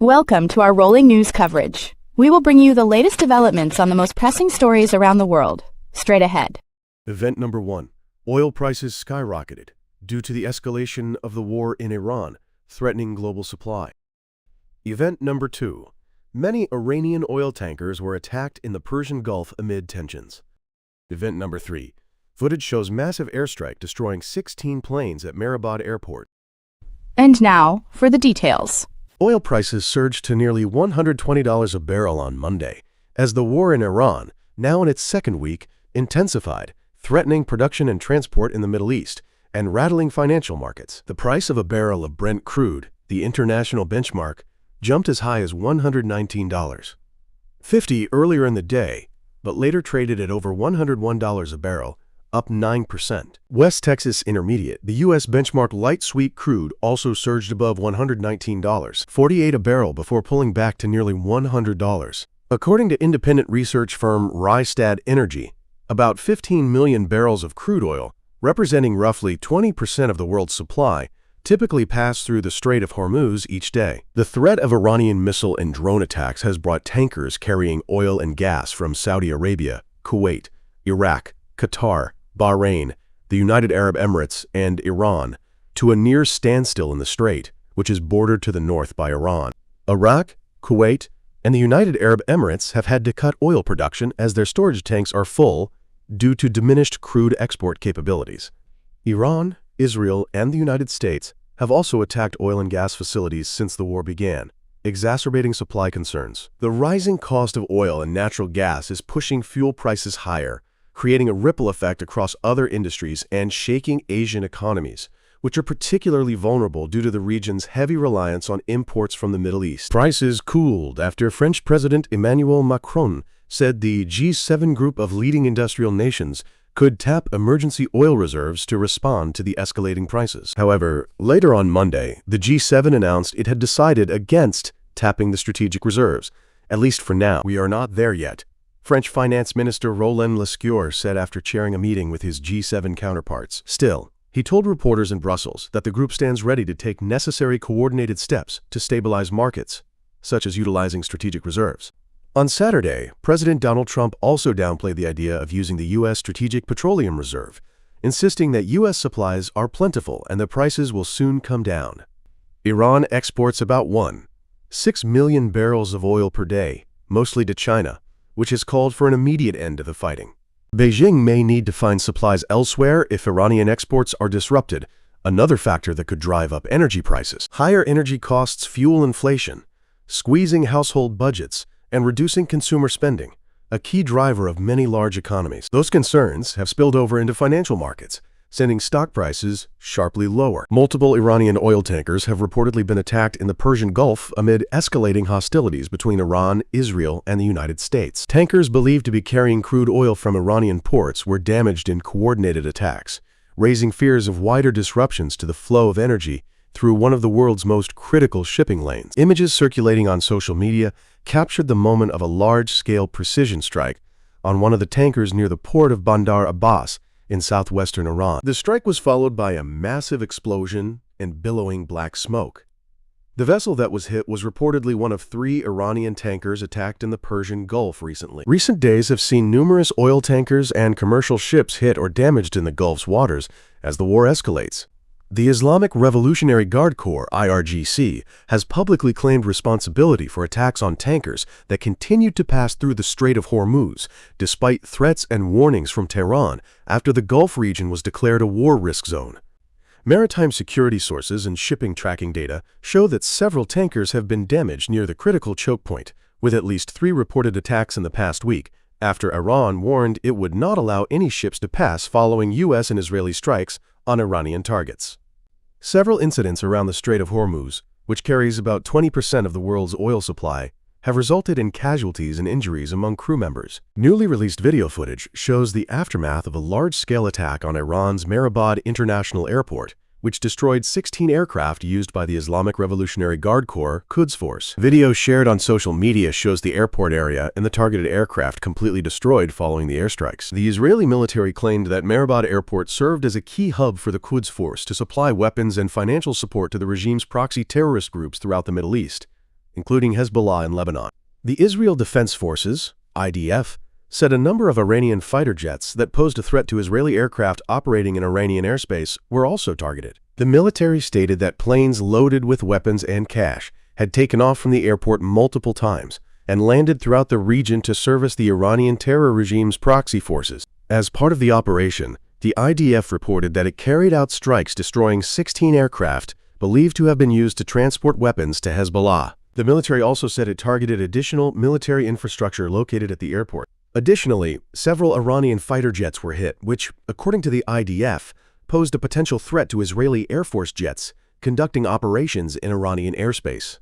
Welcome to our rolling news coverage. We will bring you the latest developments on the most pressing stories around the world. Straight ahead. Event number 1. Oil prices skyrocketed due to the escalation of the war in Iran, threatening global supply. Event number 2. Many Iranian oil tankers were attacked in the Persian Gulf amid tensions. Event number 3. Footage shows massive airstrike destroying 16 planes at Mehrabad Airport. And now, for the details. Oil prices surged to nearly $120 a barrel on Monday, as the war in Iran, now in its second week, intensified, threatening production and transport in the Middle East, and rattling financial markets. The price of a barrel of Brent crude, the international benchmark, jumped as high as $119.50 earlier in the day, but later traded at over $101 a barrel, up 9%. West Texas Intermediate, the U.S. benchmark light sweet crude, also surged above $119.48 a barrel before pulling back to nearly $100. According to independent research firm Rystad Energy, about 15 million barrels of crude oil, representing roughly 20% of the world's supply, typically pass through the Strait of Hormuz each day. The threat of Iranian missile and drone attacks has brought tankers carrying oil and gas from Saudi Arabia, Kuwait, Iraq, Qatar, Bahrain, the United Arab Emirates, and Iran to a near standstill in the strait, which is bordered to the north by Iran. Iraq, Kuwait, and the United Arab Emirates have had to cut oil production as their storage tanks are full due to diminished crude export capabilities. Iran, Israel, and the United States have also attacked oil and gas facilities since the war began, exacerbating supply concerns. The rising cost of oil and natural gas is pushing fuel prices higher, creating a ripple effect across other industries and shaking Asian economies, which are particularly vulnerable due to the region's heavy reliance on imports from the Middle East. Prices cooled after French President Emmanuel Macron said the G7 group of leading industrial nations could tap emergency oil reserves to respond to the escalating prices. However, later on Monday, the G7 announced it had decided against tapping the strategic reserves, at least for now. "We are not there yet," French Finance Minister Roland Lescure said after chairing a meeting with his G7 counterparts. Still, he told reporters in Brussels that the group stands ready to take necessary coordinated steps to stabilize markets, such as utilizing strategic reserves. On Saturday, President Donald Trump also downplayed the idea of using the U.S. Strategic Petroleum Reserve, insisting that U.S. supplies are plentiful and the prices will soon come down. Iran exports about 1.6 million barrels of oil per day, mostly to China, which has called for an immediate end to the fighting. Beijing may need to find supplies elsewhere if Iranian exports are disrupted, another factor that could drive up energy prices. Higher energy costs fuel inflation, squeezing household budgets, and reducing consumer spending, a key driver of many large economies. Those concerns have spilled over into financial markets, sending stock prices sharply lower. Multiple Iranian oil tankers have reportedly been attacked in the Persian Gulf amid escalating hostilities between Iran, Israel, and the United States. Tankers believed to be carrying crude oil from Iranian ports were damaged in coordinated attacks, raising fears of wider disruptions to the flow of energy through one of the world's most critical shipping lanes. Images circulating on social media captured the moment of a large-scale precision strike on one of the tankers near the port of Bandar Abbas in southwestern Iran. The strike was followed by a massive explosion and billowing black smoke. The vessel that was hit was reportedly one of 3 Iranian tankers attacked in the Persian Gulf recently. Recent days have seen numerous oil tankers and commercial ships hit or damaged in the Gulf's waters as the war escalates. The Islamic Revolutionary Guard Corps, IRGC, has publicly claimed responsibility for attacks on tankers that continued to pass through the Strait of Hormuz, despite threats and warnings from Tehran after the Gulf region was declared a war risk zone. Maritime security sources and shipping tracking data show that several tankers have been damaged near the critical choke point, with at least 3 reported attacks in the past week, after Iran warned it would not allow any ships to pass following U.S. and Israeli strikes on Iranian targets. Several incidents around the Strait of Hormuz, which carries about 20% of the world's oil supply, have resulted in casualties and injuries among crew members. Newly released video footage shows the aftermath of a large-scale attack on Iran's Mehrabad International Airport, which destroyed 16 aircraft used by the Islamic Revolutionary Guard Corps Quds Force. Video shared on social media shows the airport area and the targeted aircraft completely destroyed following the airstrikes. The Israeli military claimed that Mehrabad Airport served as a key hub for the Quds Force to supply weapons and financial support to the regime's proxy terrorist groups throughout the Middle East. including Hezbollah in Lebanon. The Israel Defense Forces, IDF, said a number of Iranian fighter jets that posed a threat to Israeli aircraft operating in Iranian airspace were also targeted. The military stated that planes loaded with weapons and cash had taken off from the airport multiple times and landed throughout the region to service the Iranian terror regime's proxy forces. As part of the operation, the IDF reported that it carried out strikes destroying 16 aircraft believed to have been used to transport weapons to Hezbollah. The military also said it targeted additional military infrastructure located at the airport. Additionally, several Iranian fighter jets were hit, which, according to the IDF, posed a potential threat to Israeli Air Force jets conducting operations in Iranian airspace.